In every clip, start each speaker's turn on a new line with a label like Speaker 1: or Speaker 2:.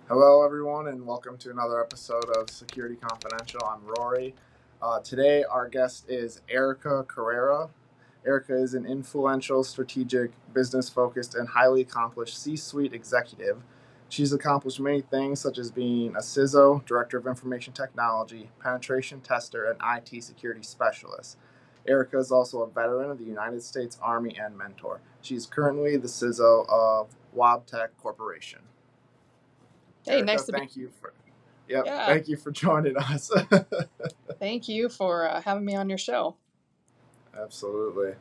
Speaker 1: Hello, everyone, and welcome to another episode of Security Confidential. I'm Rory. Today, our guest is Erika Carrara. Erika is an influential, strategic, business focused, and highly accomplished C suite executive. She's accomplished many things, such as being a CISO, Director of Information Technology, penetration tester, and IT security specialist. Erika is also a veteran of the United States Army and mentor. She's currently the CISO of Wabtec Corporation.
Speaker 2: Hey,
Speaker 1: Erika,
Speaker 2: nice to be. Yeah,
Speaker 1: thank you for joining us.
Speaker 2: thank you for having me on your show.
Speaker 1: Absolutely.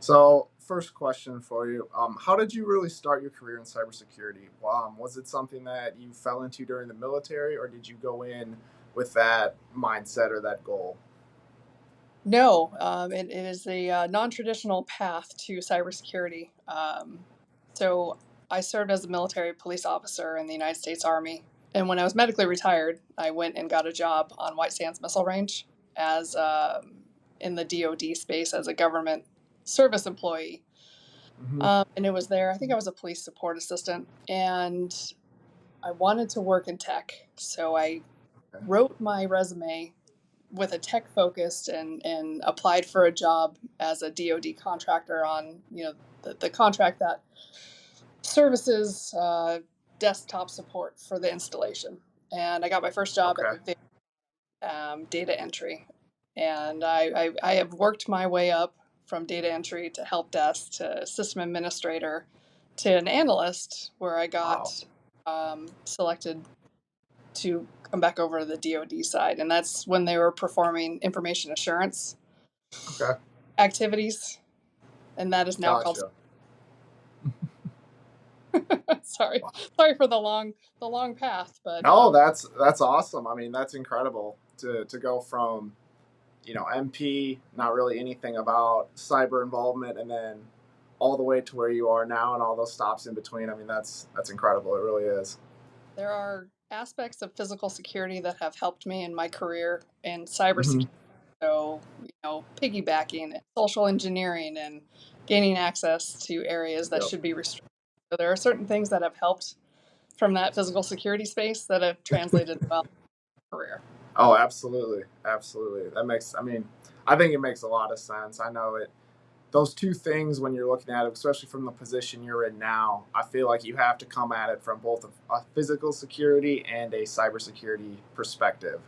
Speaker 1: So, first question for you: how did you really start your career in cybersecurity? Was it something that you fell into during the military, or did you go in with that mindset or that goal?
Speaker 2: No, it is a non-traditional path to cybersecurity. So I served as a military police officer in the United States Army, and when I was medically retired, I went and got a job on White Sands Missile Range as in the DoD space as a government service employee.
Speaker 1: Mm-hmm.
Speaker 2: And it was there. I think I was a police support assistant, and I wanted to work in tech, so I
Speaker 1: Okay.
Speaker 2: wrote my resume with a tech focused and applied for a job as a DoD contractor on the contract that services desktop support for the installation. And I got my first job
Speaker 1: Okay.
Speaker 2: at data entry, and I have worked my way up from data entry to help desk to system administrator to an analyst, where I
Speaker 1: Wow.
Speaker 2: got selected to come back over to the DoD side, and that's when they were performing information assurance
Speaker 1: Okay.
Speaker 2: activities, and that is now called.
Speaker 1: Gotcha.
Speaker 2: sorry,
Speaker 1: Wow.
Speaker 2: sorry for the long path, but
Speaker 1: No, that's awesome. I mean, that's incredible to go from MP, not really anything about cyber involvement, and then all the way to where you are now and all those stops in between. I mean, that's incredible. It really is.
Speaker 2: there are aspects of physical security that have helped me in my career in
Speaker 1: Hmm.
Speaker 2: cybersecurity. So, piggybacking and social engineering and gaining access to areas that
Speaker 1: Yep.
Speaker 2: should be restricted. So there are certain things that have helped from that physical security space that have translated well in my career.
Speaker 1: Oh, absolutely, absolutely. That makes. I mean, I think it makes a lot of sense. I know it. Those two things, when you're looking at it, especially from the position you're in now, I feel like you have to come at it from both a physical security and a cybersecurity perspective.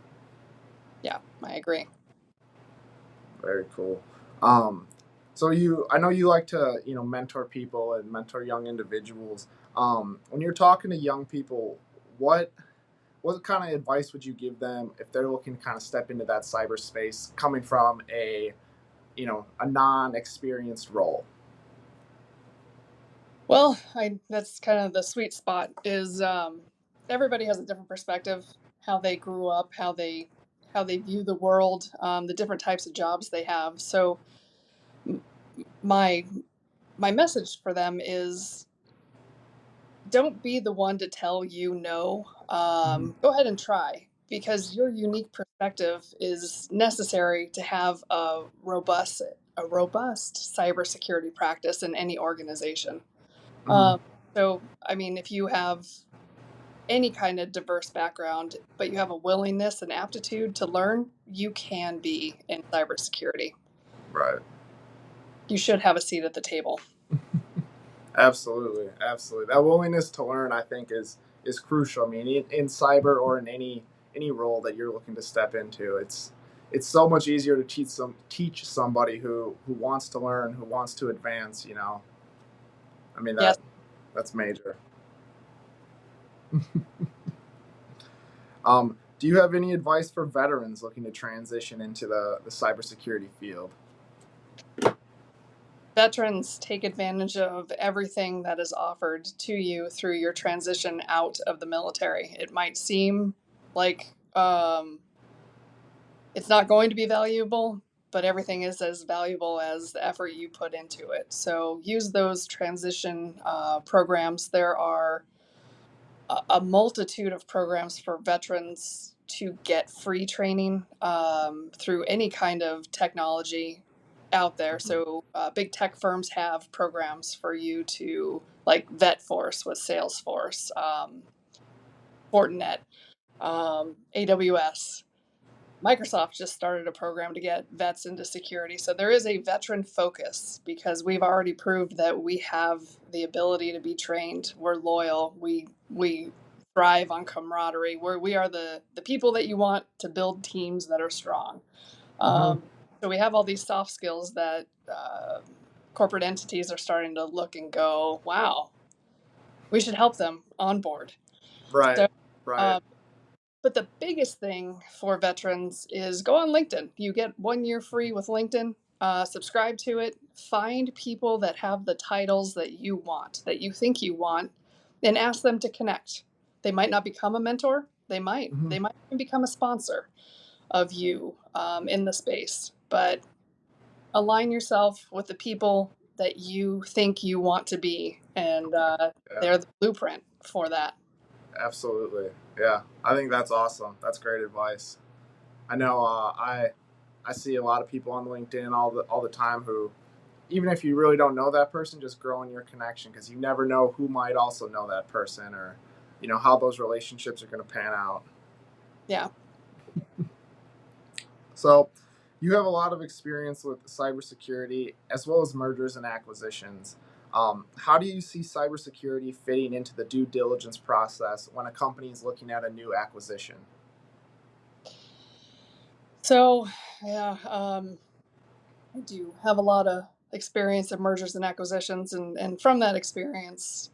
Speaker 2: Yeah, I agree.
Speaker 1: Very cool. So I know you like to, mentor people and mentor young individuals. When you're talking to young people, what what kind of advice would you give them if they're looking to kind of step into that cyberspace, coming from a non-experienced role?
Speaker 2: Well, that's kind of the sweet spot is everybody has a different perspective, how they grew up, how they view the world, the different types of jobs they have. So m- my my message for them is don't be the one to tell you no.
Speaker 1: Hmm.
Speaker 2: Go ahead and try because your unique perspective is necessary to have a robust cybersecurity practice in any organization.
Speaker 1: Hmm.
Speaker 2: Um, so, I mean, if you have any kind of diverse background, but you have a willingness and aptitude to learn, you can be in cybersecurity.
Speaker 1: Right.
Speaker 2: You should have a seat at the table.
Speaker 1: Absolutely, absolutely. That willingness to learn, I think, is crucial. I mean, in cyber or in any role that you're looking to step into, it's so much easier to teach somebody who wants to learn, who wants to advance. I mean
Speaker 2: Yes.
Speaker 1: that's major. Do you have any advice for veterans looking to transition into the cybersecurity field?
Speaker 2: Veterans take advantage of everything that is offered to you through your transition out of the military. It might seem like it's not going to be valuable, but everything is as valuable as the effort you put into it. So use those transition programs. There are a multitude of programs for veterans to get free training through any kind of technology out there.
Speaker 1: Mhm.
Speaker 2: So big tech firms have programs for you to like VetForce with Salesforce. Fortinet, AWS. Microsoft just started a program to get vets into security. So there is a veteran focus because we've already proved that we have the ability to be trained. We're loyal. We thrive on camaraderie. We are the people that you want to build teams that are strong.
Speaker 1: Mm-hmm.
Speaker 2: So we have all these soft skills that corporate entities are starting to look and go, wow, we should help them onboard.
Speaker 1: Right.
Speaker 2: So
Speaker 1: Right.
Speaker 2: um, but the biggest thing for veterans is go on LinkedIn. You get 1 year free with LinkedIn. Subscribe to it. Find people that have the titles that you want, that you think you want, and ask them to connect. They might not become a mentor. They might.
Speaker 1: Mm-hmm.
Speaker 2: They might even become a sponsor of you in the space. But align yourself with the people that you think you want to be, and
Speaker 1: Yeah.
Speaker 2: they're the blueprint for that.
Speaker 1: Absolutely. Yeah. I think that's awesome. That's great advice. I know. I see a lot of people on LinkedIn all the time who, even if you really don't know that person, just growing your connection because you never know who might also know that person, or how those relationships are going to pan out.
Speaker 2: Yeah.
Speaker 1: So, you have a lot of experience with cybersecurity as well as mergers and acquisitions. How do you see cybersecurity fitting into the due diligence process when a company is looking at a new acquisition?
Speaker 2: So, yeah, I do have a lot of experience in mergers and acquisitions, and from that experience,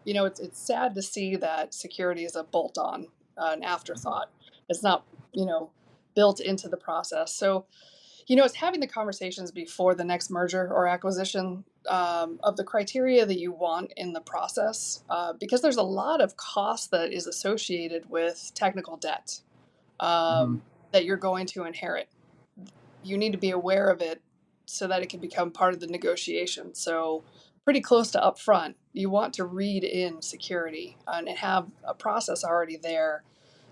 Speaker 2: it's sad to see that security is a bolt-on, an afterthought. It's not, you know, built into the process. So, it's having the conversations before the next merger or acquisition of the criteria that you want in the process, because there's a lot of cost that is associated with technical debt
Speaker 1: Mm-hmm.
Speaker 2: that you're going to inherit. You need to be aware of it so that it can become part of the negotiation. So, pretty close to upfront, you want to read in security and have a process already there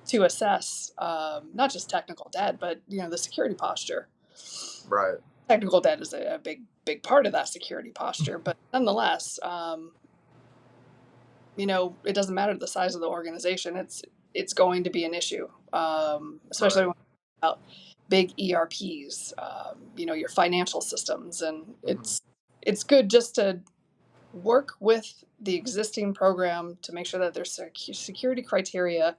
Speaker 2: to assess not just technical debt, but the security posture.
Speaker 1: Right.
Speaker 2: Technical debt is a big part of that security posture, but nonetheless, it doesn't matter the size of the organization. It's going to be an issue, especially
Speaker 1: Right.
Speaker 2: when about big ERPs, your financial systems, and
Speaker 1: Mm-hmm.
Speaker 2: it's good just to work with the existing program to make sure that there's security criteria,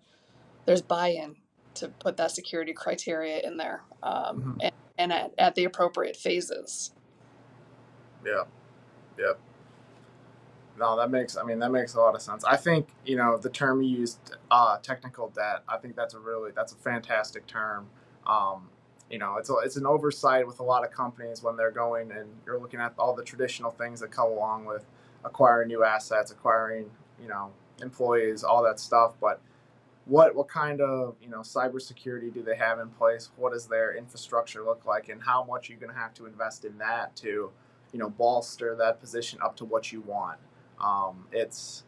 Speaker 2: there's buy-in to put that security criteria in there,
Speaker 1: Mm-hmm.
Speaker 2: and at the appropriate phases.
Speaker 1: Yeah. Yeah. No, that makes a lot of sense. I think the term you used, technical debt. I think that's a fantastic term. Um, it's an oversight with a lot of companies when they're going and you're looking at all the traditional things that come along with acquiring new assets, acquiring you know employees, all that stuff. But what kind of cybersecurity do they have in place? What does their infrastructure look like, and how much are you going to have to invest in that to bolster that position up to what you want? It's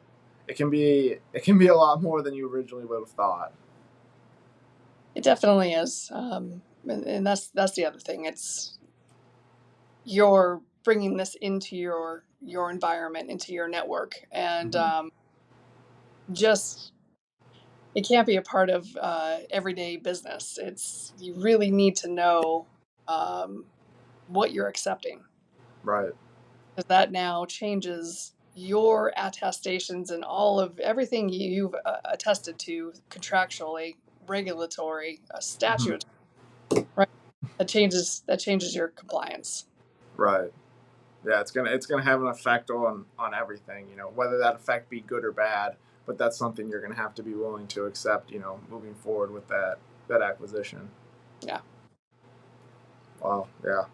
Speaker 1: it can be a lot more than you originally would have thought.
Speaker 2: It definitely is, and that's the other thing. It's you're bringing this into your environment, into your network, and
Speaker 1: Hmm.
Speaker 2: just it can't be a part of everyday business. You really need to know um, what you're accepting,
Speaker 1: Right.
Speaker 2: because that now changes your attestations and all of everything you've attested to contractually, regulatory,
Speaker 1: Hmm.
Speaker 2: statute, right? That changes your compliance.
Speaker 1: Right. Yeah, it's gonna have an effect on everything. Whether that effect be good or bad, but that's something you're gonna have to be willing to accept. Moving forward with that acquisition.
Speaker 2: Yeah.
Speaker 1: Wow. Yeah.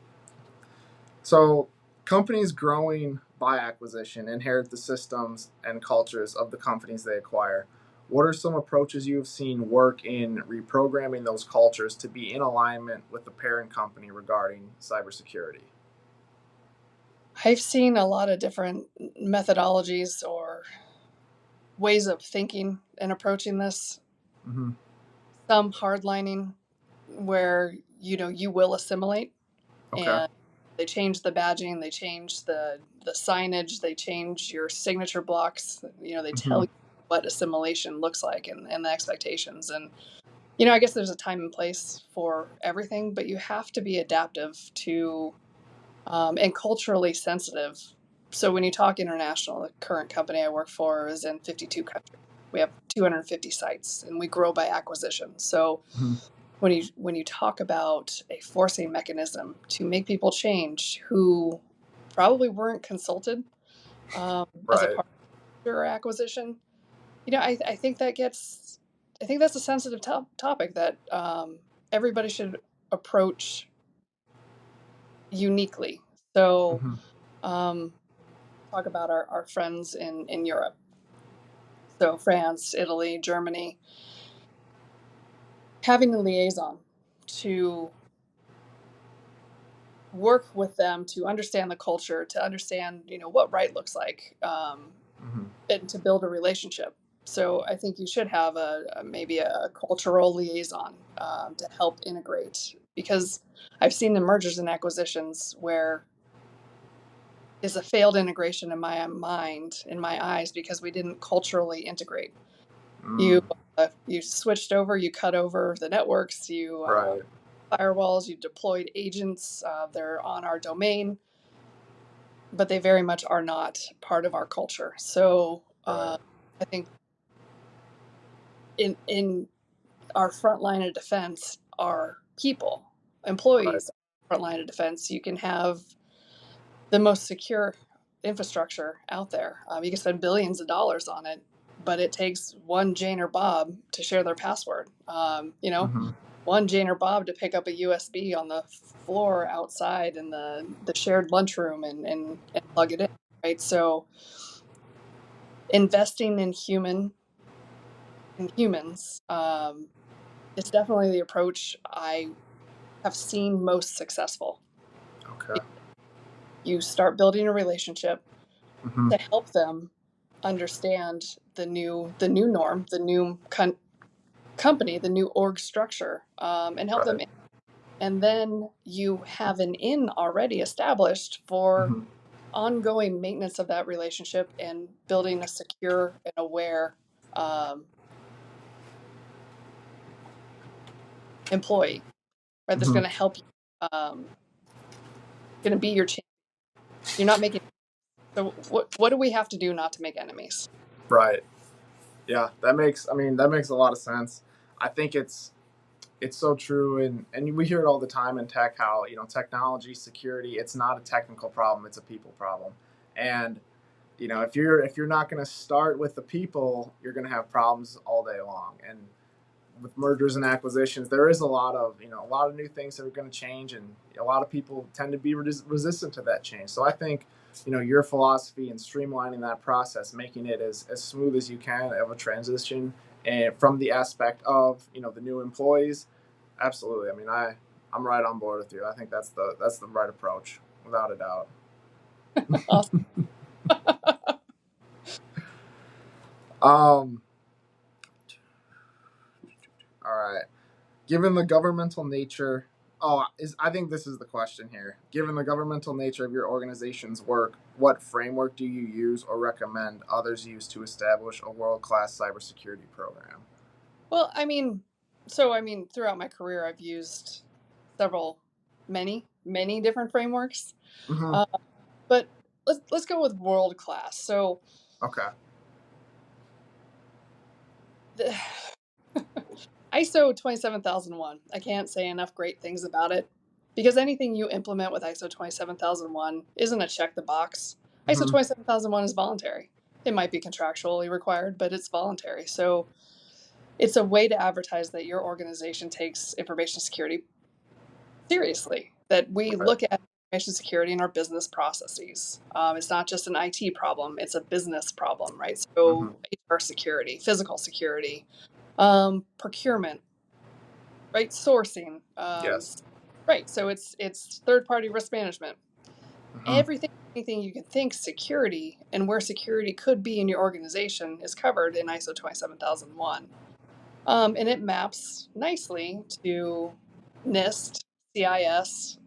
Speaker 1: So, companies growing by acquisition inherit the systems and cultures of the companies they acquire. What are some approaches you have seen work in reprogramming those cultures to be in alignment with the parent company regarding cybersecurity?
Speaker 2: I've seen a lot of different methodologies or ways of thinking and approaching this.
Speaker 1: Mm-hmm.
Speaker 2: Some hardlining where you will assimilate,
Speaker 1: Okay.
Speaker 2: and they change the badging, they change the signage, they change your signature blocks. They
Speaker 1: Mm-hmm.
Speaker 2: tell you what assimilation looks like and the expectations. And, you know, I guess there's a time and place for everything, but you have to be adaptive to and culturally sensitive. So when you talk international, the current company I work for is in 52 countries. We have 250 sites, and we grow by acquisition. So
Speaker 1: Mhm.
Speaker 2: when you talk about a forcing mechanism to make people change who probably weren't consulted as a
Speaker 1: Right.
Speaker 2: part of your acquisition, you know, I think that gets, I think that's a sensitive topic that everybody should approach uniquely. So,
Speaker 1: Hmm.
Speaker 2: um, talk about our friends in Europe. So, France, Italy, Germany, having a liaison to work with them to understand the culture, to understand, you know, what right looks like,
Speaker 1: Hmm.
Speaker 2: and to build a relationship. So I think you should have maybe a cultural liaison to help integrate, because I've seen the mergers and acquisitions where is a failed integration in my mind, in my eyes, because we didn't culturally integrate. You
Speaker 1: Mm.
Speaker 2: you switched over, you cut over the networks, you
Speaker 1: Right.
Speaker 2: firewalls, you deployed agents. They're on our domain, but they very much are not part of our culture. So
Speaker 1: Right.
Speaker 2: I think in our front line of defense are people,
Speaker 1: Right.
Speaker 2: employees. Front line of defense, you can have the most secure infrastructure out there. You can spend billions of dollars on it, but it takes one Jane or Bob to share their password. You know,
Speaker 1: Hmm.
Speaker 2: one Jane or Bob to pick up a USB on the floor outside in the shared lunchroom and plug it in. Right. So investing in humans is definitely the approach I have seen most successful.
Speaker 1: Okay.
Speaker 2: You start building a relationship
Speaker 1: Hmm.
Speaker 2: to help them understand the new norm, the new company, the new org structure, and help them.
Speaker 1: Right.
Speaker 2: And then you have an in already established for
Speaker 1: Hmm.
Speaker 2: ongoing maintenance of that relationship and building a secure and aware um, employee, right? That's
Speaker 1: Hmm.
Speaker 2: going to help you, going to be your champion. You're not making. So what do we have to do not to make enemies?
Speaker 1: Right. Yeah, that makes, I mean, that makes a lot of sense. I think it's so true, and we hear it all the time in tech, how, you know, technology security, it's not a technical problem, it's a people problem. And, you know, if you're not going to start with the people, you're going to have problems all day long. And with mergers and acquisitions, there is a lot of, you know, a lot of new things that are going to change, and a lot of people tend to be resistant to that change. So I think, you know, your philosophy in streamlining that process, making it as smooth as you can of a transition, and from the aspect of, you know, the new employees, absolutely. I mean, I'm right on board with you. I think that's the right approach, without a doubt.
Speaker 2: Awesome.
Speaker 1: Um, all right. Given the governmental nature, oh, is I think this is the question here. Given the governmental nature of your organization's work, what framework do you use or recommend others use to establish a world-class cybersecurity program?
Speaker 2: Well, I mean, throughout my career, I've used several, many different frameworks.
Speaker 1: Hmm.
Speaker 2: Uh, but let's go with world class. So
Speaker 1: Okay.
Speaker 2: the ISO 27001. I can't say enough great things about it, because anything you implement with ISO 27001 isn't a check the box. ISO
Speaker 1: Hmm.
Speaker 2: 27001 is voluntary. It might be contractually required, but it's voluntary. So it's a way to advertise that your organization takes information security seriously, that we
Speaker 1: Right.
Speaker 2: look at information security in our business processes. It's not just an IT problem, it's a business problem, right?
Speaker 1: Hmm.
Speaker 2: So HR security, physical security, procurement, right? Sourcing,
Speaker 1: Yes.
Speaker 2: right? So it's third party risk management.
Speaker 1: Hmm.
Speaker 2: Everything, anything you can think security and where security could be in your organization is covered in ISO 27001. And it maps nicely to NIST, CIS,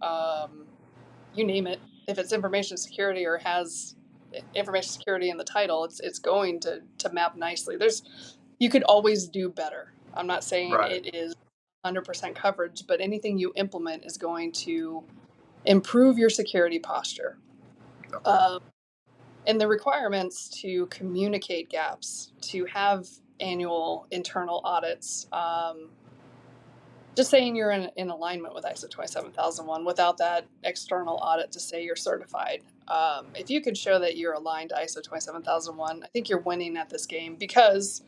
Speaker 2: you name it. If it's information security or has information security in the title, it's going to map nicely. You could always do better. I'm not saying
Speaker 1: Right.
Speaker 2: it is 100% coverage, but anything you implement is going to improve your security posture.
Speaker 1: Okay.
Speaker 2: And the requirements to communicate gaps, to have annual internal audits, just saying you're in alignment with ISO 27001 without that external audit to say you're certified. If you can show that you're aligned to ISO 27001, I think you're winning at this game because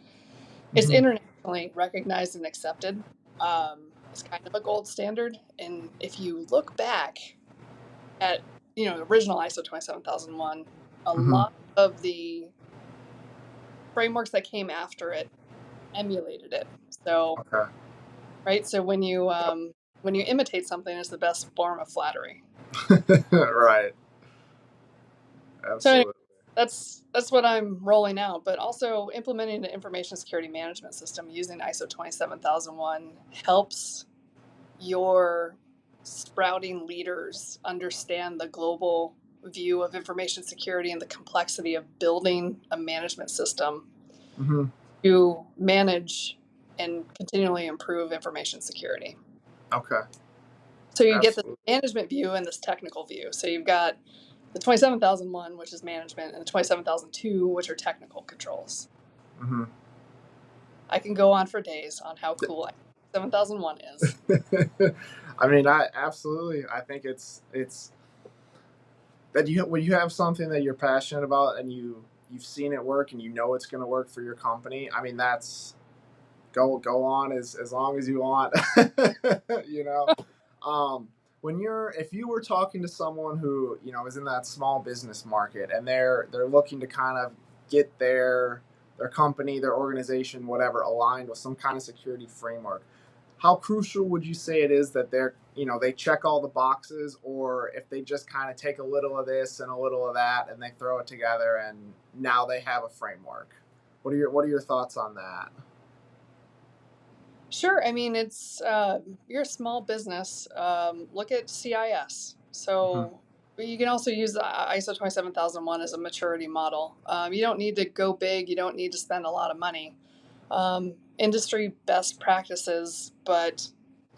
Speaker 2: it's internationally recognized and accepted. It's kind of a gold standard. And if you look back at the original ISO 27001, a lot of the frameworks that came after it emulated it. So,
Speaker 1: Okay.
Speaker 2: right. So when you imitate something, it's the best form of flattery.
Speaker 1: Right.
Speaker 2: So anyway,
Speaker 1: Absolutely.
Speaker 2: that's what I'm rolling out, but also implementing the information security management system using ISO 27001 helps your sprouting leaders understand the global view of information security and the complexity of building a management system to manage and continually improve information security.
Speaker 1: Okay.
Speaker 2: So you get this
Speaker 1: Absolutely.
Speaker 2: management view and this technical view. So you've got the 27001, which is management, and the 27002, which are technical controls. I can go on for days on how cool 7001 is.
Speaker 1: I mean, I absolutely. I think it's that when you have something that you're passionate about and you've seen it work and you know it's going to work for your company. I mean, that's go on as long as you want. you know, when if you were talking to someone who is in that small business market and they're looking to kind of get their company, their organization, whatever, aligned with some kind of security framework, how crucial would you say it is that they check all the boxes, or if they just kind of take a little of this and a little of that and they throw it together and now they have a framework? What are your thoughts on that?
Speaker 2: Sure. I mean, it's you're a small business. Look at CIS. So you can also use the ISO 27001 as a maturity model. You don't need to go big. You don't need to spend a lot of money. Industry best practices, but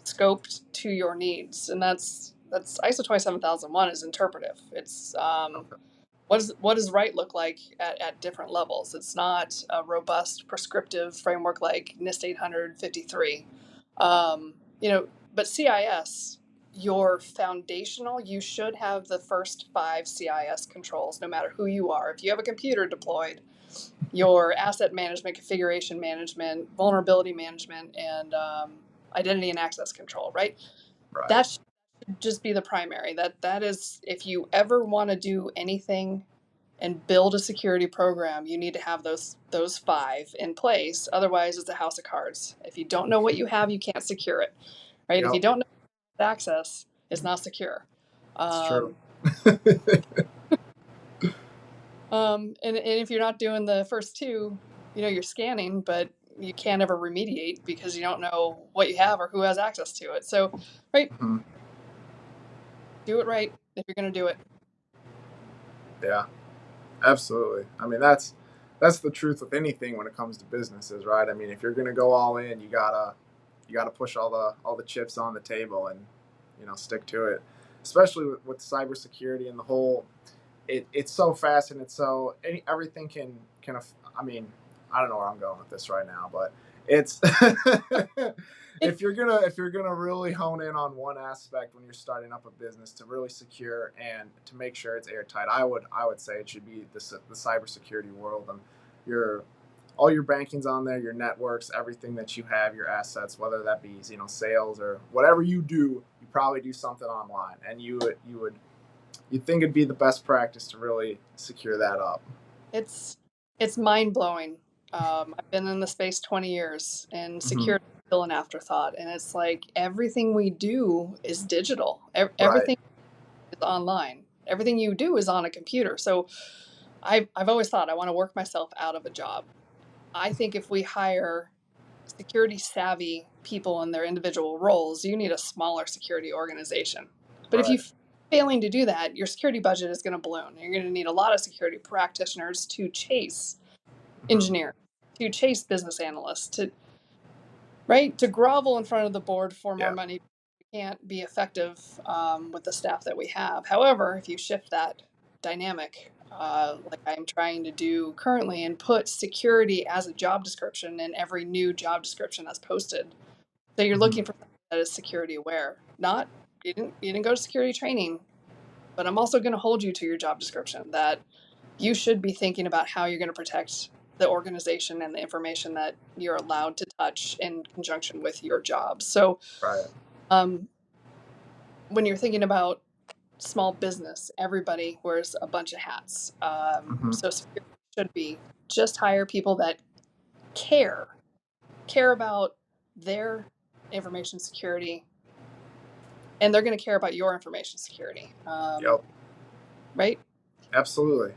Speaker 2: scoped to your needs, and that's ISO 27001 is interpretive. It's
Speaker 1: Okay.
Speaker 2: what does right look like at different levels. It's not a robust prescriptive framework like NIST 853. But CIS, your foundational, you should have the first 5 CIS controls, no matter who you are. If you have a computer deployed, your asset management, configuration management, vulnerability management, and identity and access control, right?
Speaker 1: Right.
Speaker 2: That should just be the primary. That is, if you ever want to do anything and build a security program, you need to have those 5 in place. Otherwise, it's a house of cards. If you don't know what you have, you can't secure it, right? If you
Speaker 1: Yep.
Speaker 2: don't know access, it's not secure.
Speaker 1: It's true.
Speaker 2: And if you're not doing the first 2, you're scanning, but you can't ever remediate because you don't know what you have or who has access to it. So, right, do it right if you're going to do it.
Speaker 1: Yeah. Absolutely. I mean, that's the truth with anything when it comes to businesses, right? I mean, if you're going to go all in, you gotta push all the chips on the table and stick to it. Especially with cybersecurity and the whole, it's so fast and it's so everything I mean, I don't know where I'm going with this right now, but it's if you're gonna really hone in on one aspect when you're starting up a business to really secure and to make sure it's airtight, I would say it should be the cybersecurity world, and your all your banking's on there, your networks, everything that you have, your assets, whether that be sales or whatever you do, you probably do something online, and you'd think it'd be the best practice to really secure that up.
Speaker 2: It's mind blowing. I've been in the space 20 years, and security is still an afterthought. And it's like everything we do is digital.
Speaker 1: Right.
Speaker 2: Everything is online. Everything you do is on a computer. So I've always thought I want to work myself out of a job. I think if we hire security savvy people in their individual roles, you need a smaller security organization. But if
Speaker 1: Right.
Speaker 2: you failing to do that, your security budget is going to balloon. You're going to need a lot of security practitioners to chase engineers, to chase business analysts, to grovel in front of the board for more
Speaker 1: Yeah.
Speaker 2: money. We can't be effective with the staff that we have. However, if you shift that dynamic, like I'm trying to do currently, and put security as a job description in every new job description that's posted, so you're looking for something that is security aware. Not you didn't go to security training, but I'm also going to hold you to your job description that you should be thinking about how you're going to protect the organization and the information that you're allowed to touch in conjunction with your job. So,
Speaker 1: Right.
Speaker 2: when you're thinking about small business, everybody wears a bunch of hats. So security should be just hire people that care about their information security, and they're going to care about your information security.
Speaker 1: Yep.
Speaker 2: Right?
Speaker 1: Absolutely.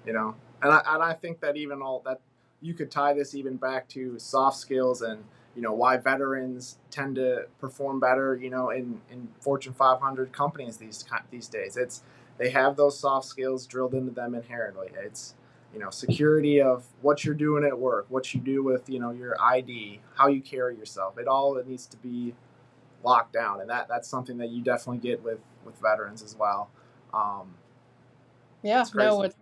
Speaker 1: And I think that even all that you could tie this even back to soft skills and why veterans tend to perform better in Fortune 500 companies these days. It's they have those soft skills drilled into them inherently. It's security of what you're doing at work, what you do with your ID, how you carry yourself. It needs to be locked down, and that's something that you definitely get with veterans as well.
Speaker 2: Yeah,
Speaker 1: it's crazy.
Speaker 2: no, it's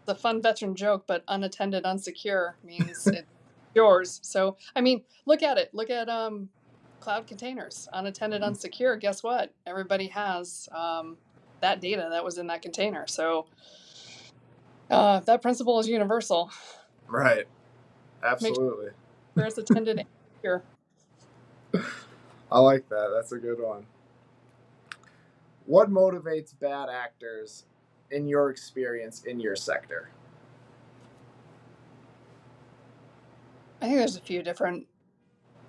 Speaker 2: a fun veteran joke, but unattended, unsecure means it's yours. So, I mean, look at it. Look at cloud containers, unattended, unsecure. Guess what? Everybody has that data that was in that container. So, that principle is universal.
Speaker 1: Right.
Speaker 2: Make
Speaker 1: Absolutely.
Speaker 2: sure it's attended and secure.
Speaker 1: I like that. That's a good one. What motivates bad actors in your experience in your sector?
Speaker 2: I think there's a few different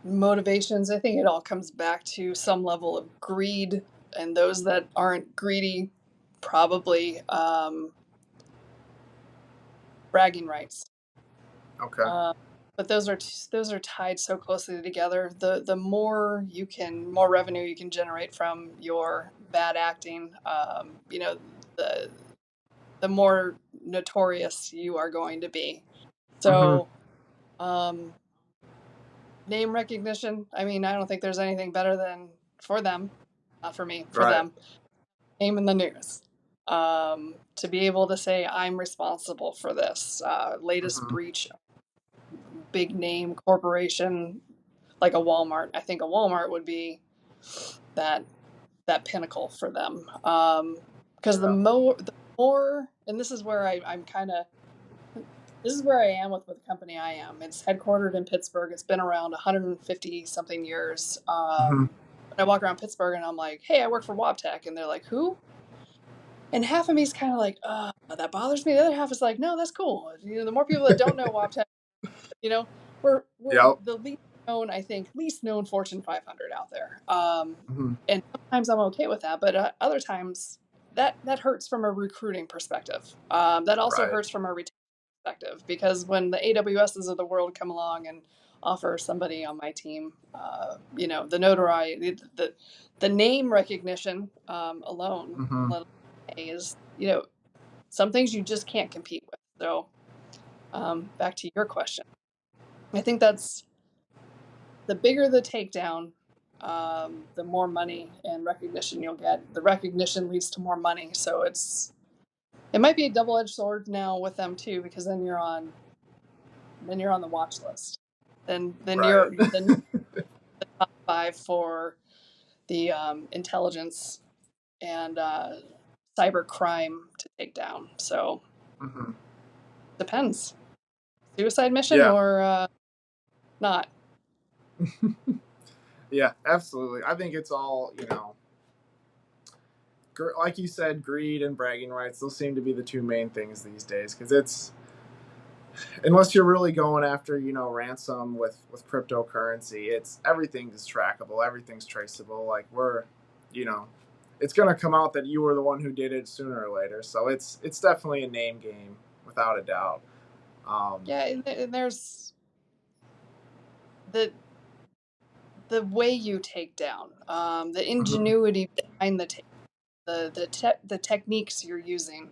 Speaker 2: motivations. I think it all comes back to some level of greed, and those that aren't greedy probably bragging rights.
Speaker 1: Okay.
Speaker 2: But those are tied so closely together. The more revenue you can generate from your bad acting, the more notorious you are going to be. So, name recognition. I mean, I don't think there's anything better than for them, not for me, for
Speaker 1: Right.
Speaker 2: them. Name in the news. To be able to say I'm responsible for this latest breach, big name corporation like a Walmart. I think a Walmart would be that pinnacle for them. Because the more, and this is where I'm kind of, this is where I am with the company I am. It's headquartered in Pittsburgh. It's been around 150 something years. I walk around Pittsburgh and I'm like, hey, I work for Wabtec, and they're like, who? And half of me is kind of like, that bothers me. The other half is like, no, that's cool. The more people that don't know Wabtec, we're
Speaker 1: Yep.
Speaker 2: the least known, I think, least known Fortune 500 out there.
Speaker 1: Mm-hmm.
Speaker 2: And sometimes I'm okay with that, but other times that hurts from a recruiting perspective. That also
Speaker 1: Right.
Speaker 2: hurts from a retention perspective, because when the AWSs of the world come along and offer somebody on my team, the notoriety, the name recognition alone is, some things you just can't compete with. So back to your question, I think that's the bigger the takedown, the more money and recognition you'll get. The recognition leads to more money, so it might be a double-edged sword now with them too, because then you're on the watch list. Then
Speaker 1: Right.
Speaker 2: you're the top 5 for the intelligence and cyber crime to take down. So depends. Suicide mission
Speaker 1: Yeah.
Speaker 2: or not.
Speaker 1: Yeah. Absolutely. I think it's all like you said, greed and bragging rights. Those seem to be the two main things these days, because it's unless you're really going after ransom with cryptocurrency, it's everything's trackable, everything's traceable. Like you know it's going to come out that you were the one who did it sooner or later. So it's definitely a name game without a doubt.
Speaker 2: Yeah, and there's the way you take down, the ingenuity behind the take, the techniques you're using.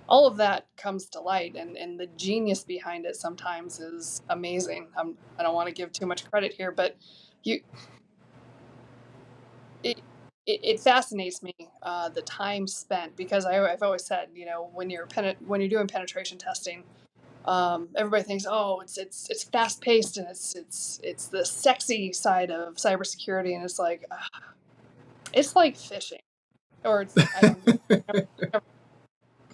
Speaker 2: All of that comes to light, and the genius behind it sometimes is amazing. I don't want to give too much credit here, but you it fascinates me, the time spent, because I've always said, when you're doing penetration testing, everybody thinks, oh, it's fast paced, and it's the sexy side of cybersecurity, and it's like fishing, or it's I don't know.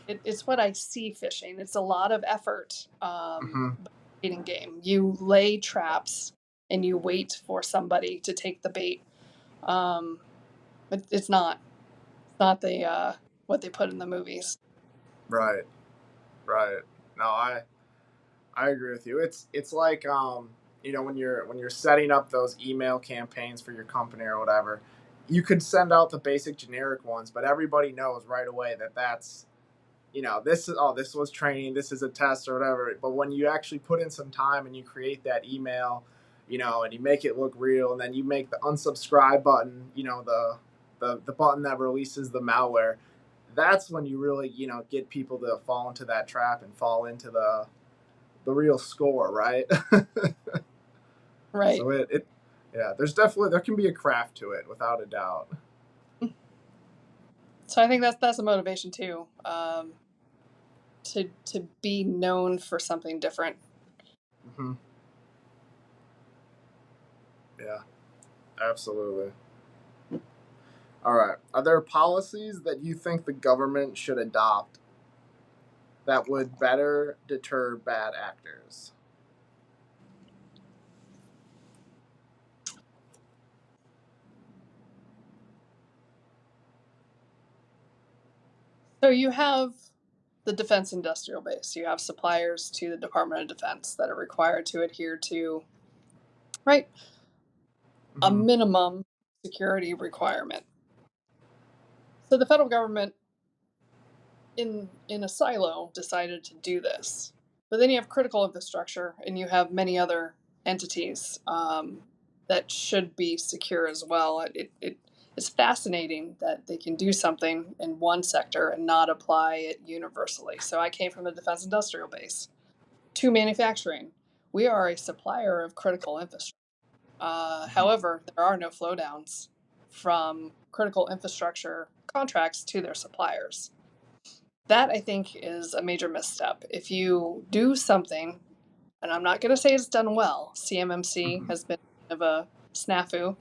Speaker 2: It's what I see fishing. It's a lot of effort,
Speaker 1: Mm-hmm.
Speaker 2: but baiting game. You lay traps and you wait for somebody to take the bait. But it's not the what they put in the movies.
Speaker 1: Right. Right. No, I agree with you. It's like when you're setting up those email campaigns for your company or whatever, you could send out the basic generic ones, but everybody knows right away that that's this was training, this is a test or whatever. But when you actually put in some time and you create that email, and you make it look real, and then you make the unsubscribe button, the button that releases the malware, that's when you really, get people to fall into that trap and fall into the real score, right?
Speaker 2: Right.
Speaker 1: So yeah, there can be a craft to it without a doubt.
Speaker 2: So I think that's a motivation too, to be known for something different.
Speaker 1: Hmm. Yeah, absolutely. All right. Are there policies that you think the government should adopt that would better deter bad actors?
Speaker 2: So you have the defense industrial base. You have suppliers to the Department of Defense that are required to adhere to, right, a
Speaker 1: Hmm.
Speaker 2: minimum security requirement. So the federal government, in a silo, decided to do this. But then you have critical infrastructure, and you have many other entities, that should be secure as well. It's fascinating that they can do something in one sector and not apply it universally. So I came from the defense industrial base to manufacturing. We are a supplier of critical infrastructure.
Speaker 1: Hmm.
Speaker 2: However, there are no flowdowns from critical infrastructure contracts to their suppliers. That, I think, is a major misstep. If you do something, and I'm not going to say it's done well, CMMC
Speaker 1: Hmm.
Speaker 2: has been kind of a snafu.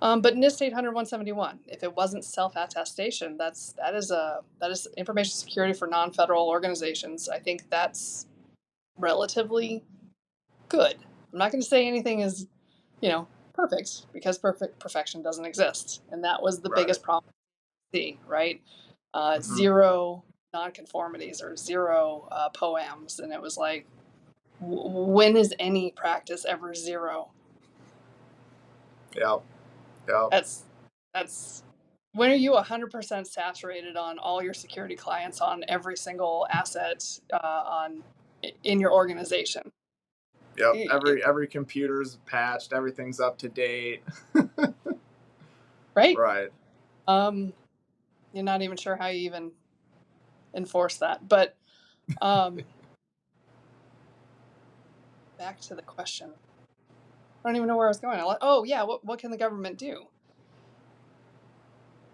Speaker 2: But NIST 800-171, if it wasn't self-attestation, that is information security for non-federal organizations. I think that's relatively good. I'm not going to say anything is, perfect, because perfection doesn't exist, and that was the
Speaker 1: Right.
Speaker 2: biggest problem. Right,
Speaker 1: Hmm.
Speaker 2: zero nonconformities or zero poems, and it was like, when is any practice ever zero?
Speaker 1: Yep. Yep.
Speaker 2: That's when are you 100% saturated on all your security clients on every single asset, on in your organization?
Speaker 1: Yep. Every computer's patched. Everything's up to date.
Speaker 2: Right.
Speaker 1: Right.
Speaker 2: Um, you're not even sure how you even enforce that. But um, back to the question. I don't even know where I was going. Oh yeah, what can the government do?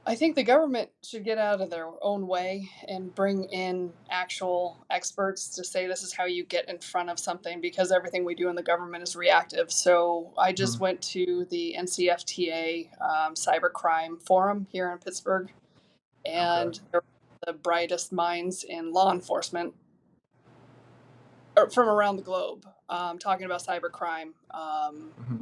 Speaker 2: I think the government should get out of their own way and bring in actual experts to say this is how you get in front of something, because everything we do in the government is reactive. So I just
Speaker 1: Hmm.
Speaker 2: went to the NCFTA, cybercrime forum here in Pittsburgh,
Speaker 1: Okay.
Speaker 2: and they're the brightest minds in law enforcement from around the globe, talking about cybercrime.
Speaker 1: Hmm.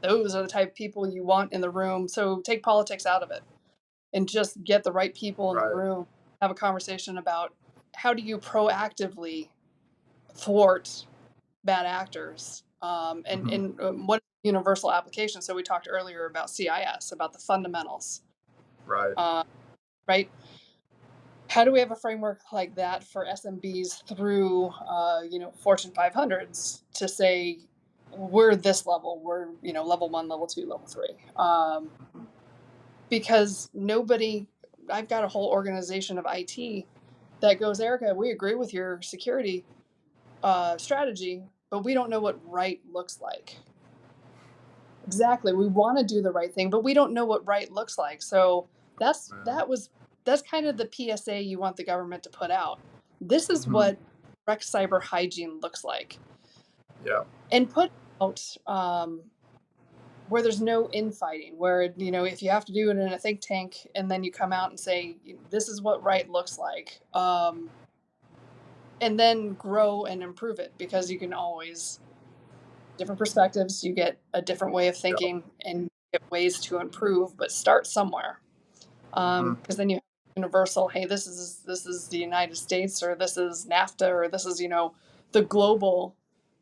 Speaker 2: Those are the type of people you want in the room. So take politics out of it and just get the right people in the
Speaker 1: Right.
Speaker 2: room, have a conversation about how do you proactively thwart bad actors, and,
Speaker 1: Hmm.
Speaker 2: what universal application. So we talked earlier about CIS, about the fundamentals,
Speaker 1: Right.
Speaker 2: uh, right? How do we have a framework like that for SMBs through, Fortune 500s to say we're this level, we're level 1, level 2, level 3, because I've got a whole organization of IT that goes, Erika, we agree with your security strategy, but we don't know what right looks like. Exactly. We want to do the right thing, but we don't know what right looks like. So that's kind of the PSA you want the government to put out. This is what correct cyber hygiene looks like.
Speaker 1: Yeah.
Speaker 2: And put out where there's no infighting, where, if you have to do it in a think tank and then you come out and say, this is what right looks like, and then grow and improve it, because you can always, different perspectives, you get a different way of thinking and get ways to improve, but start somewhere. Because then you have universal, hey, this is the United States, or this is NAFTA, or this is, the global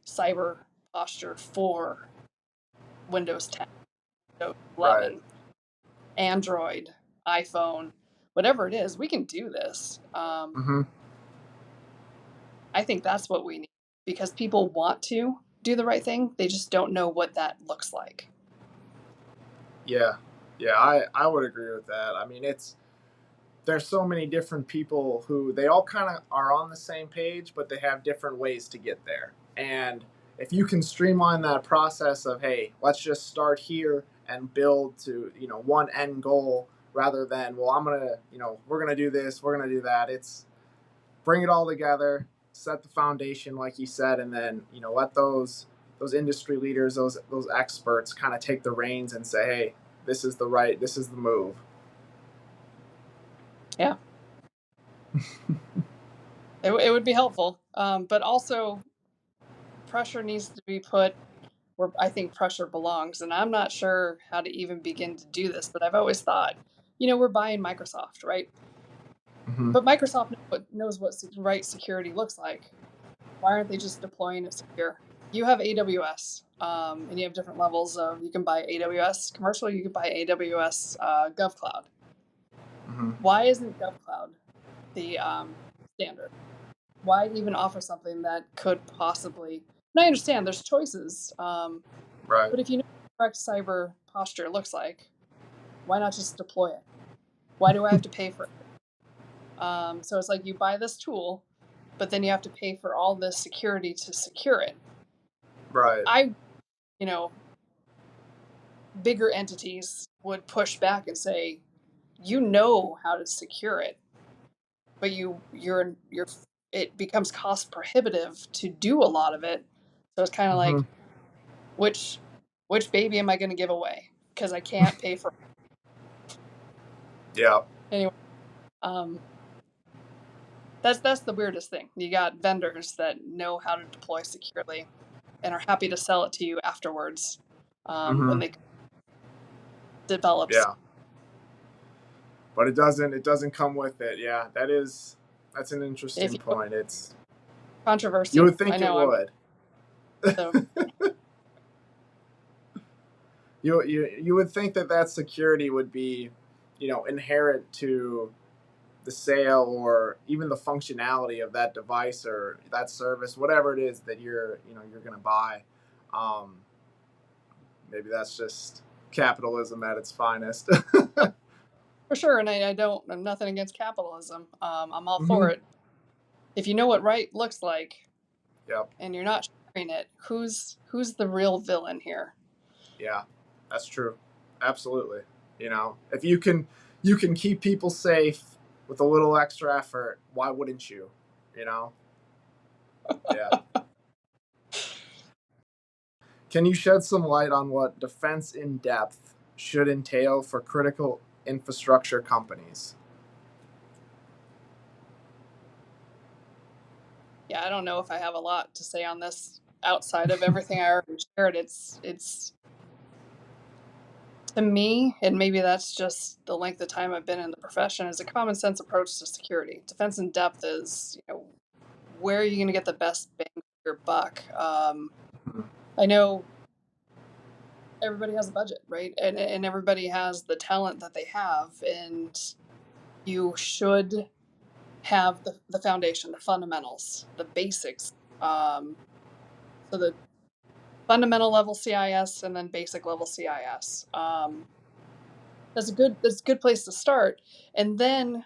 Speaker 2: cyber posture for Windows 10, Windows 11,
Speaker 1: Right.
Speaker 2: Android, iPhone, whatever it is. We can do this. I think that's what we need, because people want to do the right thing. They just don't know what that looks like.
Speaker 1: Yeah. Yeah, I would agree with that. I mean, there's so many different people who they all kind of are on the same page, but they have different ways to get there. And if you can streamline that process of, hey, let's just start here and build to, one end goal, rather than, well, I'm going to, we're going to do this, we're going to do that. It's bring it all together, set the foundation, like you said, and then, let those industry leaders, those experts kind of take the reins and say, hey, this is the move.
Speaker 2: Yeah. It would be helpful. But also, pressure needs to be put where I think pressure belongs. And I'm not sure how to even begin to do this, but I've always thought, we're buying Microsoft, right? But Microsoft knows what right security looks like. Why aren't they just deploying it secure? You have AWS, and you have different levels of, you can buy AWS commercial, you can buy AWS GovCloud. Why isn't GovCloud the standard? Why even offer something that could possibly, and I understand there's choices,
Speaker 1: Right.
Speaker 2: but if you know what correct cyber posture looks like, why not just deploy it? Why do I have to pay for it? So it's like you buy this tool, but then you have to pay for all this security to secure it.
Speaker 1: Right.
Speaker 2: Bigger entities would push back and say, you know how to secure it, but it becomes cost prohibitive to do a lot of it. So it's kind of like, which baby am I going to give away? Because I can't pay for it.
Speaker 1: Yeah.
Speaker 2: Anyway, that's the weirdest thing. You got vendors that know how to deploy securely and are happy to sell it to you afterwards, when they develop.
Speaker 1: Yeah. But it doesn't come with it. Yeah, that's an interesting point. It's
Speaker 2: Controversy.
Speaker 1: You would think
Speaker 2: I know.
Speaker 1: it would.
Speaker 2: So,
Speaker 1: you would think that security would be, inherent to the sale or even the functionality of that device or that service, whatever it is that you're going to buy. Maybe that's just capitalism at its finest.
Speaker 2: for sure, and I'm nothing against capitalism. I'm all for it. If you know what right looks like,
Speaker 1: Yep.
Speaker 2: and you're not sharing it, who's the real villain here?
Speaker 1: Yeah, that's true. Absolutely. If you can keep people safe with a little extra effort, why wouldn't you? Yeah. Can you shed some light on what defense in depth should entail for critical infrastructure companies?
Speaker 2: Yeah, I don't know if I have a lot to say on this outside of everything I already shared. It's to me, and maybe that's just the length of time I've been in the profession, is a common sense approach to security. Defense in depth is, where are you going to get the best bang for your buck? I know everybody has a budget, right? And everybody has the talent that they have, and you should have the foundation, the fundamentals, the basics. So the fundamental level CIS and then basic level CIS. That's a good place to start. And then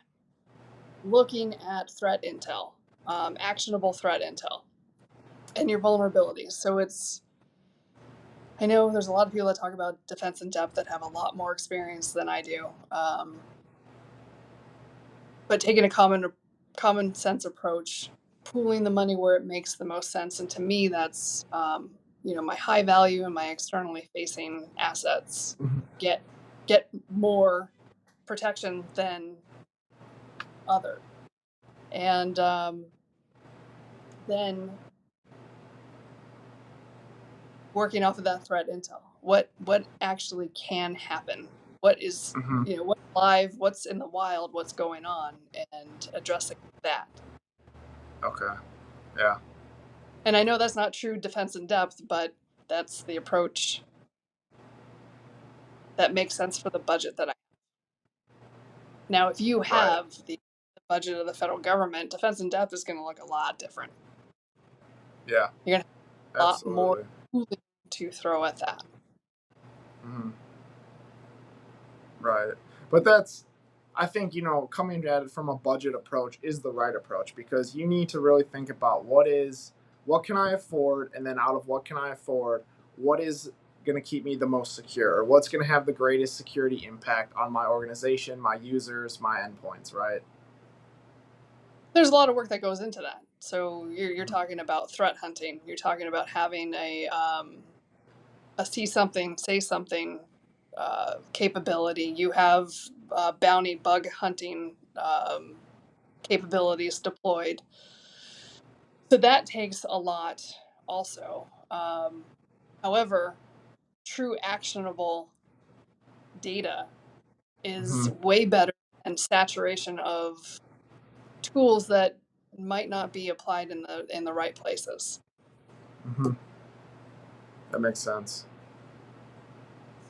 Speaker 2: looking at threat intel, actionable threat intel, and your vulnerabilities. So I know there's a lot of people that talk about defense in depth that have a lot more experience than I do. But taking a common sense approach, pooling the money where it makes the most sense, and to me, that's my high value and my externally facing assets get more protection than others, and then working off of that threat intel, what actually can happen, what is what's live, what's in the wild, what's going on, and addressing that.
Speaker 1: Okay. Yeah.
Speaker 2: And I know that's not true defense in depth, but that's the approach that makes sense for the budget that I have. Now, if you
Speaker 1: Right.
Speaker 2: have the budget of the federal government, defense in depth is going to look a lot different.
Speaker 1: Yeah.
Speaker 2: You're going to have a lot more
Speaker 1: Absolutely.
Speaker 2: tooling to throw at that.
Speaker 1: Mm-hmm. Right. But that's, I think, coming at it from a budget approach is the right approach, because you need to really think about what can I afford? And then out of what can I afford, what is going to keep me the most secure? Or what's going to have the greatest security impact on my organization, my users, my endpoints, right?
Speaker 2: There's a lot of work that goes into that. So you're talking about threat hunting. You're talking about having a see something, say something capability. You have bounty bug hunting capabilities deployed. So that takes a lot also. However, true actionable data is
Speaker 1: Mm-hmm.
Speaker 2: way better than saturation of tools that might not be applied in the right places.
Speaker 1: Mm-hmm. That makes sense.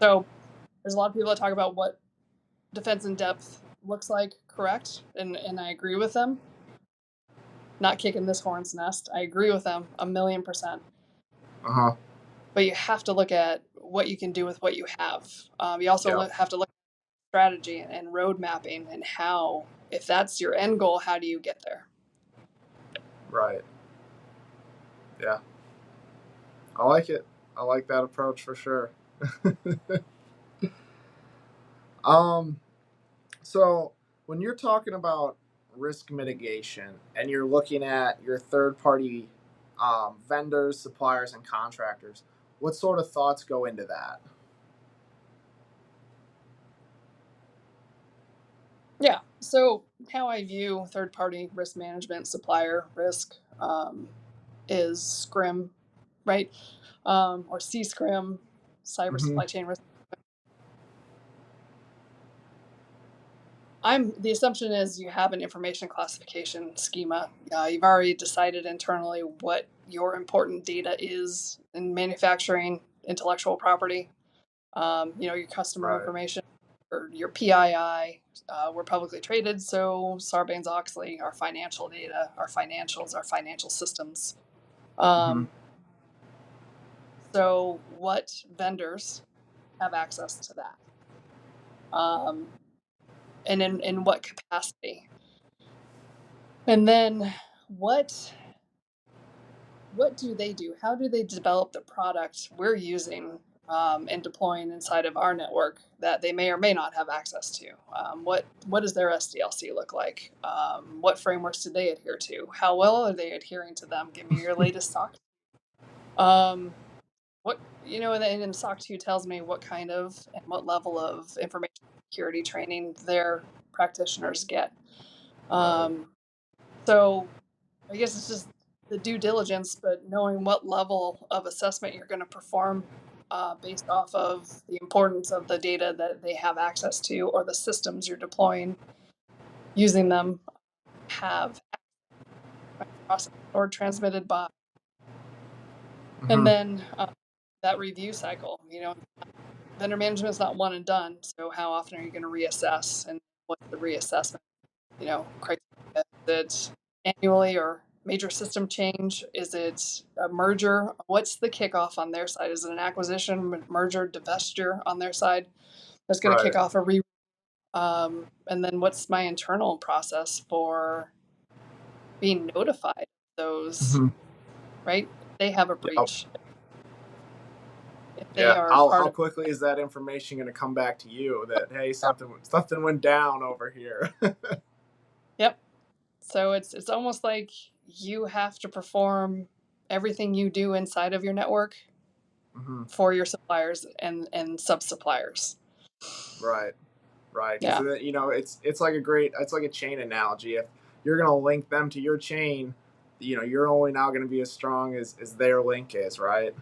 Speaker 2: So there's a lot of people that talk about what defense in depth looks like, correct? And I agree with them. Not kicking this hornet's nest. I agree with them 1,000,000%.
Speaker 1: Uh-huh.
Speaker 2: But you have to look at what you can do with what you have. You also
Speaker 1: Yep.
Speaker 2: have to look at strategy and road mapping and how, if that's your end goal, how do you get there?
Speaker 1: Right. Yeah. I like it. I like that approach for sure. um So, when you're talking about risk mitigation and you're looking at your third party vendors, suppliers, and contractors, what sort of thoughts go into that?
Speaker 2: Yeah. So how I view third party risk management, supplier risk, is SCRIM, right? Or CSCRIM, cyber
Speaker 1: Mm-hmm.
Speaker 2: supply chain risk. The assumption is you have an information classification schema. You've already decided internally what your important data is in manufacturing, intellectual property, your customer
Speaker 1: Right.
Speaker 2: information, or your PII. We're publicly traded, so Sarbanes-Oxley, our financial data, our financials, our financial systems.
Speaker 1: Mm-hmm.
Speaker 2: Um, so what vendors have access to that? And in what capacity? And then what do they do? How do they develop the product we're using and deploying inside of our network that they may or may not have access to? What does their SDLC look like? What frameworks do they adhere to? How well are they adhering to them? Give me your latest SOC. What and SOC 2 tells me what kind of and what level of information security training their practitioners get.
Speaker 1: Right.
Speaker 2: So I guess it's just the due diligence, but knowing what level of assessment you're going to perform based off of the importance of the data that they have access to or the systems you're deploying, using them, have processed or transmitted by. And
Speaker 1: Mm-hmm.
Speaker 2: then that review cycle, vendor management is not one and done. So how often are you going to reassess, and what's the reassessment, criteria? Is it annually or major system change? Is it a merger? What's the kickoff on their side? Is it an acquisition, merger, divestiture on their side? That's going to kick
Speaker 1: Right.
Speaker 2: off a and then what's my internal process for being notified of those,
Speaker 1: Hmm.
Speaker 2: right? If they have a
Speaker 1: Yep.
Speaker 2: breach, if they
Speaker 1: Yeah.
Speaker 2: are
Speaker 1: How
Speaker 2: part of.
Speaker 1: quickly is that information going to come back to you that, hey, something went down over here?
Speaker 2: Yep. So it's almost like you have to perform everything you do inside of your network
Speaker 1: Hmm.
Speaker 2: for your suppliers and sub suppliers.
Speaker 1: Right. Right. Because
Speaker 2: Yeah.
Speaker 1: it's like a chain analogy. If you're going to link them to your chain, you're only now going to be as strong as their link is, right?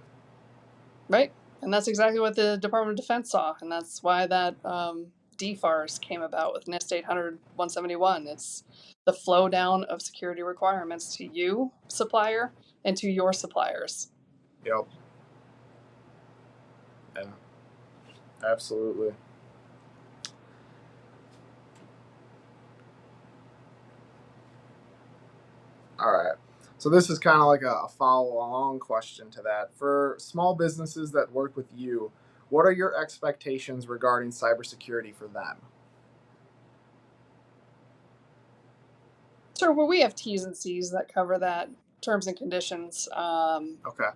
Speaker 2: Right. And that's exactly what the Department of Defense saw. And that's why that DFARS came about with NIST 800-171. It's the flow down of security requirements to you, supplier, and to your suppliers.
Speaker 1: Yep. Yeah. Absolutely. All right. So this is kind of like a follow-along question to that. For small businesses that work with you, what are your expectations regarding cybersecurity for them?
Speaker 2: So, well, we have T's and C's that cover that, terms and conditions.
Speaker 1: Okay.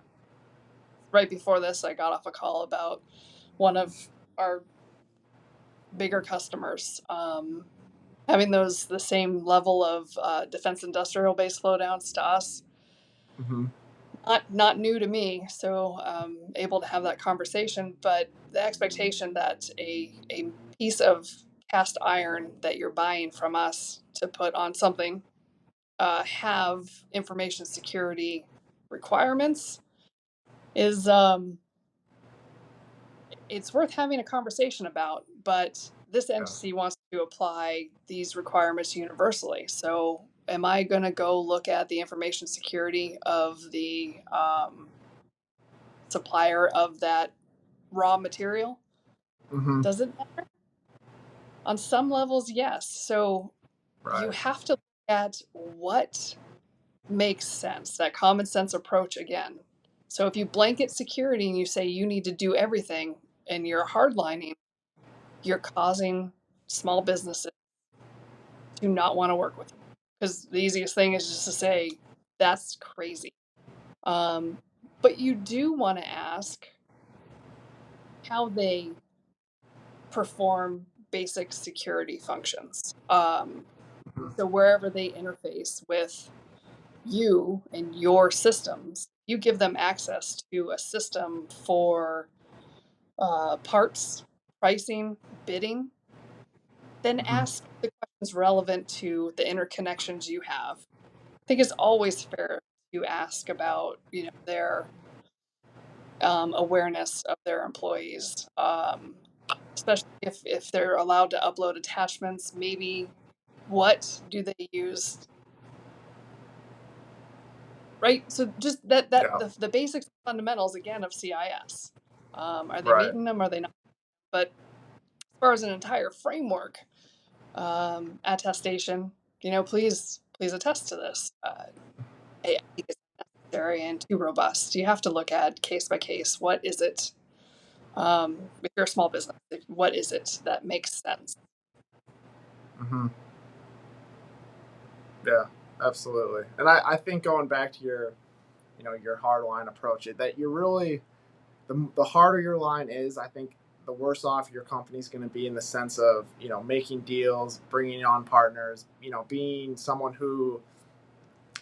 Speaker 2: Right before this, I got off a call about one of our bigger customers having the same level of defense industrial base flowdowns to us.
Speaker 1: Mm-hmm.
Speaker 2: Not new to me, so able to have that conversation. But the expectation that a piece of cast iron that you're buying from us to put on something have information security requirements is it's worth having a conversation about. But this
Speaker 1: Yeah.
Speaker 2: entity wants to apply these requirements universally. So am I going to go look at the information security of the supplier of that raw material?
Speaker 1: Mm-hmm.
Speaker 2: Does it matter? On some levels, yes. So you
Speaker 1: Right.
Speaker 2: have to look at what makes sense, that common sense approach again. So if you blanket security and you say you need to do everything and you're hardlining, you're causing small businesses to not want to work with you. Because the easiest thing is just to say, that's crazy. But you do want to ask how they perform basic security functions.
Speaker 1: Mm-hmm.
Speaker 2: So wherever they interface with you and your systems, you give them access to a system for parts, pricing, bidding, then
Speaker 1: Mm-hmm.
Speaker 2: ask the questions relevant to the interconnections you have. I think it's always fair to ask about, their awareness of their employees, especially if they're allowed to upload attachments. Maybe what do they use, right? So just
Speaker 1: Yeah.
Speaker 2: the basics fundamentals again of CIS. Are they
Speaker 1: Right.
Speaker 2: meeting them? Are they not? But as far as an entire framework attestation, please attest to this. I think it's necessary and too robust. You have to look at case by case. What is it? If you're a small business, what is it that makes sense?
Speaker 1: Mm-hmm. Yeah. Absolutely. And I think going back to your hard line approach, that you're really the harder your line is, I think the worse off your company's going to be in the sense of making deals, bringing on partners, being someone who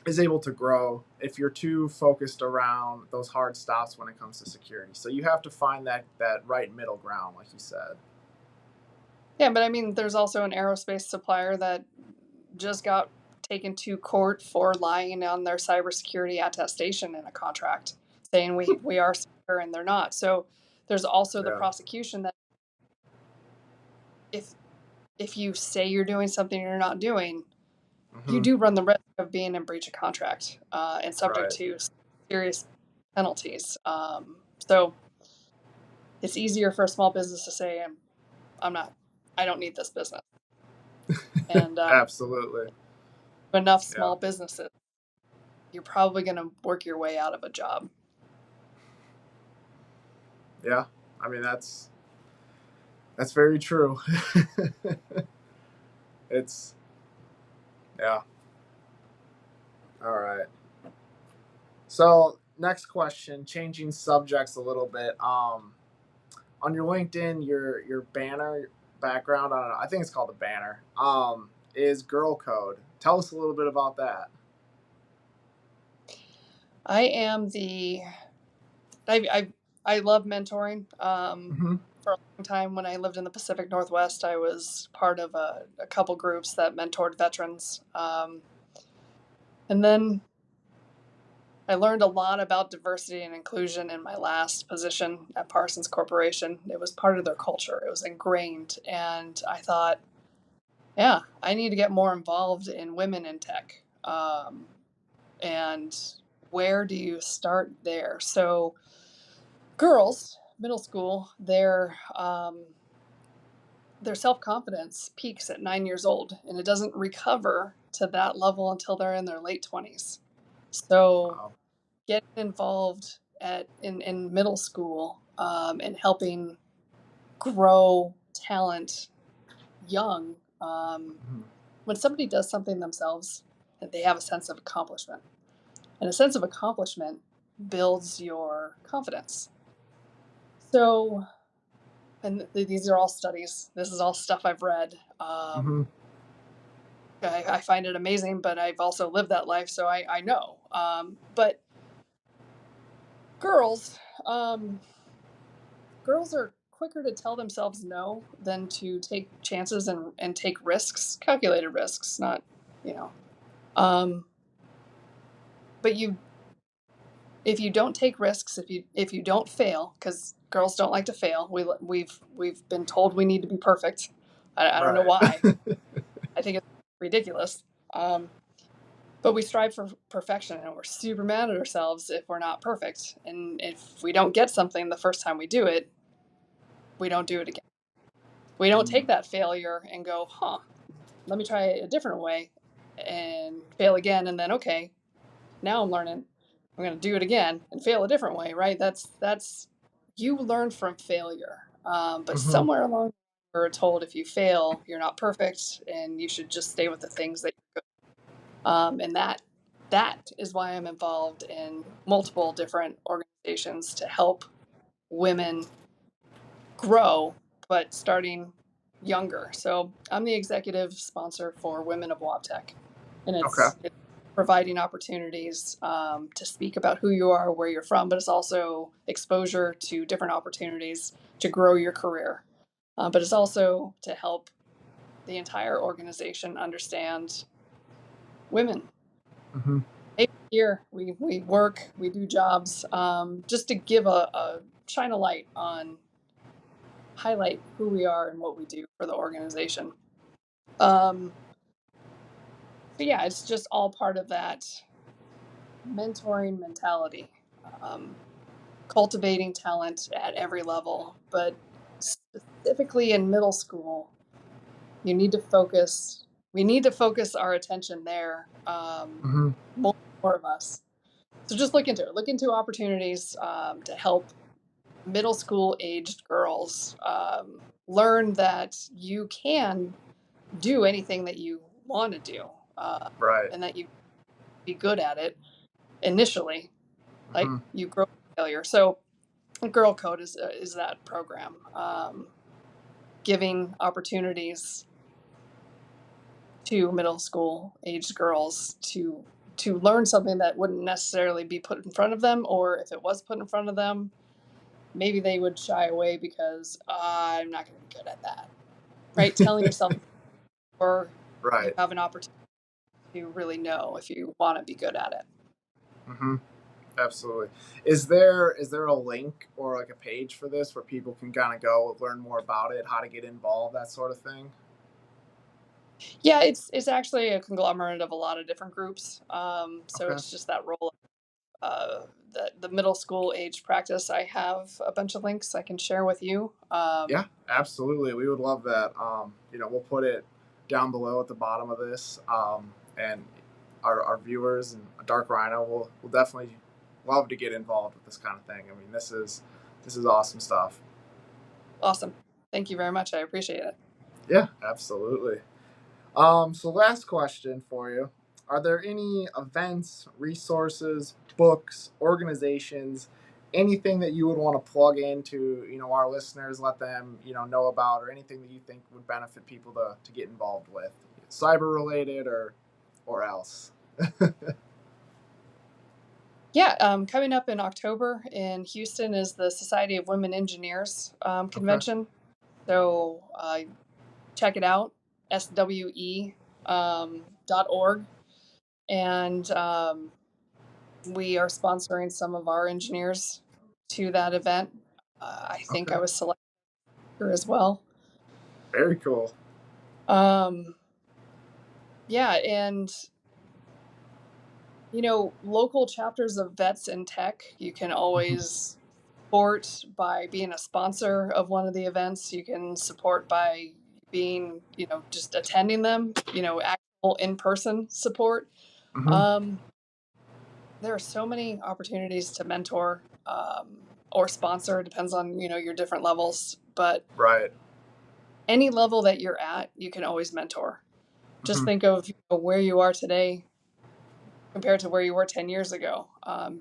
Speaker 1: is able to grow if you're too focused around those hard stops when it comes to security. So you have to find that right middle ground, like you said.
Speaker 2: Yeah, but I mean, there's also an aerospace supplier that just got taken to court for lying on their cybersecurity attestation in a contract, saying we are secure and they're not. So there's also the
Speaker 1: Yeah.
Speaker 2: prosecution that if if you say you're doing something you're not doing, you
Speaker 1: Mm-hmm.
Speaker 2: do run the risk of being in breach of contract and subject
Speaker 1: Right.
Speaker 2: to serious penalties. So it's easier for a small business to say, I'm not, I don't need this business. And
Speaker 1: Absolutely.
Speaker 2: enough
Speaker 1: Yeah.
Speaker 2: small businesses, you're probably going to work your way out of a job.
Speaker 1: Yeah. I mean, That's very true. It's yeah. All right. So next question, changing subjects a little bit. On your LinkedIn, your banner background, I don't know, I think it's called a banner. Is girl code. Tell us a little bit about that.
Speaker 2: I am the I I love mentoring.
Speaker 1: Mm-hmm.
Speaker 2: For a long time, when I lived in the Pacific Northwest, I was part of a couple groups that mentored veterans. And then I learned a lot about diversity and inclusion in my last position at Parsons Corporation. It was part of their culture. It was ingrained, and I thought, yeah, I need to get more involved in women in tech. And where do you start there? So girls, middle school, their self confidence peaks at 9 years old, and it doesn't recover to that level until they're in their late 20s. So
Speaker 1: Wow.
Speaker 2: getting involved in middle school and helping grow talent young.
Speaker 1: Mm-hmm.
Speaker 2: When somebody does something themselves, they have a sense of accomplishment, and a sense of accomplishment builds your confidence. So, and these are all studies. This is all stuff I've read.
Speaker 1: Mm-hmm.
Speaker 2: I find it amazing, but I've also lived that life, so I know. But girls, um, girls are quicker to tell themselves no than to take chances and take risks, calculated risks, not, you know. Um, but if you don't take risks, if you don't fail, because girls don't like to fail, we've been told we need to be perfect. I don't know
Speaker 1: Right.
Speaker 2: why. I think it's ridiculous. Um, but we strive for perfection, and we're super mad at ourselves if we're not perfect. And if we don't get something the first time we do it, we don't do it again. We don't
Speaker 1: Mm-hmm.
Speaker 2: take that failure and go, huh, let me try it a different way and fail again. And then, okay, now I'm learning. I'm going to do it again and fail a different way, right? That's you learn from failure. But
Speaker 1: Mm-hmm.
Speaker 2: somewhere along, we're told if you fail, you're not perfect, and you should just stay with the things that you're good. And that is why I'm involved in multiple different organizations to help women grow, but starting younger. So I'm the executive sponsor for Women of Wabtec, and
Speaker 1: Okay.
Speaker 2: it's providing opportunities to speak about who you are, where you're from, but it's also exposure to different opportunities to grow your career. But it's also to help the entire organization understand women.
Speaker 1: Mm-hmm.
Speaker 2: Hey, here we work, we do jobs, just to give a shine a light on highlight who we are and what we do for the organization. Um, so yeah, it's just all part of that mentoring mentality, um, cultivating talent at every level, but specifically in middle school, you need to focus. We need to focus our attention there.
Speaker 1: Mm-hmm.
Speaker 2: More of us. So just look into it. Look into opportunities to help middle school aged girls learn that you can do anything that you want to do,
Speaker 1: Right.
Speaker 2: and that you be good at it initially. Like
Speaker 1: Mm-hmm.
Speaker 2: you grow failure. So Girl Code is that program, giving opportunities to middle school aged girls to learn something that wouldn't necessarily be put in front of them, or if it was put in front of them, maybe they would shy away because I'm not going to be good at that. Right? Telling yourself, or you
Speaker 1: Right.
Speaker 2: have an opportunity to really know if you want to be good at it.
Speaker 1: Mm-hmm. Absolutely. Is there a link or like a page for this where people can kind of go learn more about it, how to get involved, that sort of thing?
Speaker 2: Yeah, it's actually a conglomerate of a lot of different groups. So
Speaker 1: Okay.
Speaker 2: it's just that role. The middle school age practice. I have a bunch of links I can share with you.
Speaker 1: Yeah, absolutely. We would love that. We'll put it down below at the bottom of this, and our viewers and Dark Rhino will definitely love to get involved with this kind of thing. I mean, this is awesome stuff.
Speaker 2: Awesome. Thank you very much. I appreciate it.
Speaker 1: Yeah, absolutely. So last question for you. Are there any events, resources, books, organizations, anything that you would want to plug into, our listeners, let them, know about, or anything that you think would benefit people to get involved with, cyber related or else?
Speaker 2: Yeah, coming up in October in Houston is the Society of Women Engineers
Speaker 1: Okay.
Speaker 2: convention. So check it out, swe.org. And we are sponsoring some of our engineers to that event. I think I
Speaker 1: Okay.
Speaker 2: was selected as well.
Speaker 1: Very cool.
Speaker 2: Yeah, and local chapters of Vets in Tech, you can always support by being a sponsor of one of the events. You can support by being, just attending them, actual in-person support.
Speaker 1: Mm-hmm.
Speaker 2: There are so many opportunities to mentor or sponsor, depends on, your different levels. But
Speaker 1: Right.
Speaker 2: any level that you're at, you can always mentor. Just
Speaker 1: Mm-hmm.
Speaker 2: think of where you are today compared to where you were 10 years ago.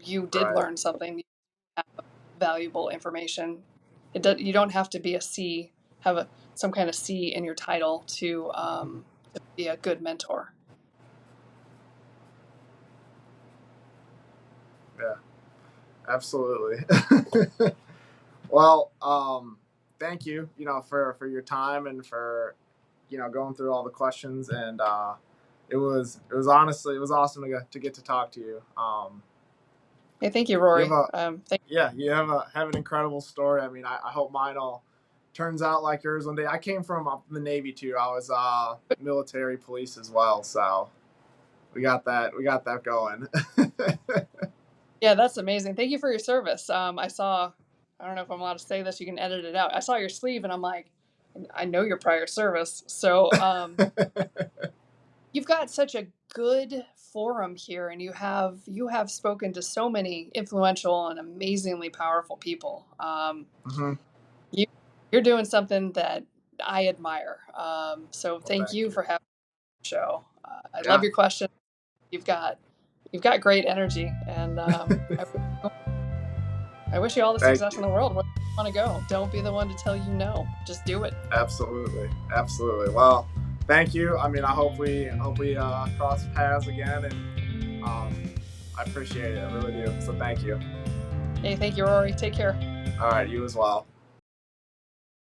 Speaker 2: You did
Speaker 1: Right.
Speaker 2: learn something, you have valuable information. You don't have to be a C, have some kind of C in your title to be a good mentor.
Speaker 1: Yeah. Absolutely. Well, thank you, for your time and for, going through all the questions. And it was honestly, it was awesome to get to talk to you.
Speaker 2: Hey, thank you,
Speaker 1: You have
Speaker 2: Rory.
Speaker 1: a, yeah, you have an incredible story. I mean, I hope mine all turns out like yours one day. I came from the Navy too. I was military police as well. So we got that going.
Speaker 2: Yeah, that's amazing. Thank you for your service. I don't know if I'm allowed to say this, you can edit it out. I saw your sleeve and I'm like, I know your prior service. So you've got such a good forum here, and you have spoken to so many influential and amazingly powerful people.
Speaker 1: Hmm.
Speaker 2: You, you're doing something that I admire. So
Speaker 1: Well,
Speaker 2: thank
Speaker 1: thank
Speaker 2: you
Speaker 1: you.
Speaker 2: for having the show. I love
Speaker 1: Yeah.
Speaker 2: your question. You've got great energy, and I wish you all the
Speaker 1: Thank
Speaker 2: success in
Speaker 1: you.
Speaker 2: the world. Where you want to go? Don't be the one to tell you no. Just do it.
Speaker 1: Absolutely, absolutely. Well, thank you. I mean, I hope we cross paths again, and I appreciate it. I really do. So thank you.
Speaker 2: Hey, thank you, Rory. Take care.
Speaker 1: All right, you as well.